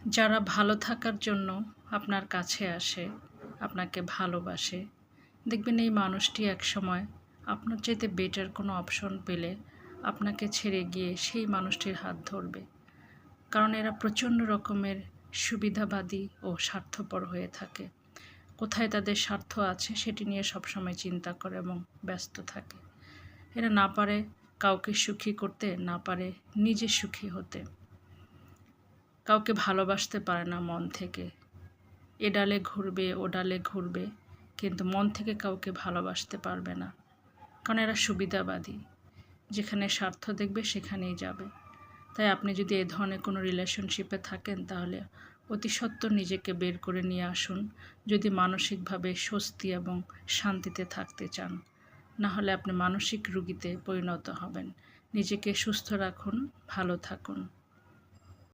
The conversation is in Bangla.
যারা ভালো থাকার জন্য আপনার কাছে আসে, আপনাকে ভালোবাসে, দেখবেন এই মানুষটি একসময় আপনার চাইতে বেটার কোনো অপশন পেলে আপনাকে ছেড়ে গিয়ে সেই মানুষটির হাত ধরবে। কারণ এরা প্রচণ্ড রকমের সুবিধাবাদী ও স্বার্থপর হয়ে থাকে। কোথায় তাদের স্বার্থ আছে সেটি নিয়ে সবসময় চিন্তা করে এবং ব্যস্ত থাকে। এরা না পারে কাউকে সুখী করতে, না পারে নিজে সুখী হতে। কাউকে ভালোবাসতে পারে না মন থেকে। এ ডালে ঘুরবে, ও ডালে ঘুরবে, কিন্তু মন থেকে কাউকে ভালোবাসতে পারবে না। কারণ এরা সুবিধাবাদী, যেখানে স্বার্থ দেখবে সেখানেই যাবে। তাই আপনি যদি এ ধরনের কোনো রিলেশনশিপে থাকেন, তাহলে অতি সত্বর নিজেকে বের করে নিয়ে আসুন, যদি মানসিকভাবে স্বস্তি এবং শান্তিতে থাকতে চান। না হলে আপনি মানসিক রোগীতে পরিণত হবেন। নিজেকে সুস্থ রাখুন, ভালো থাকুন।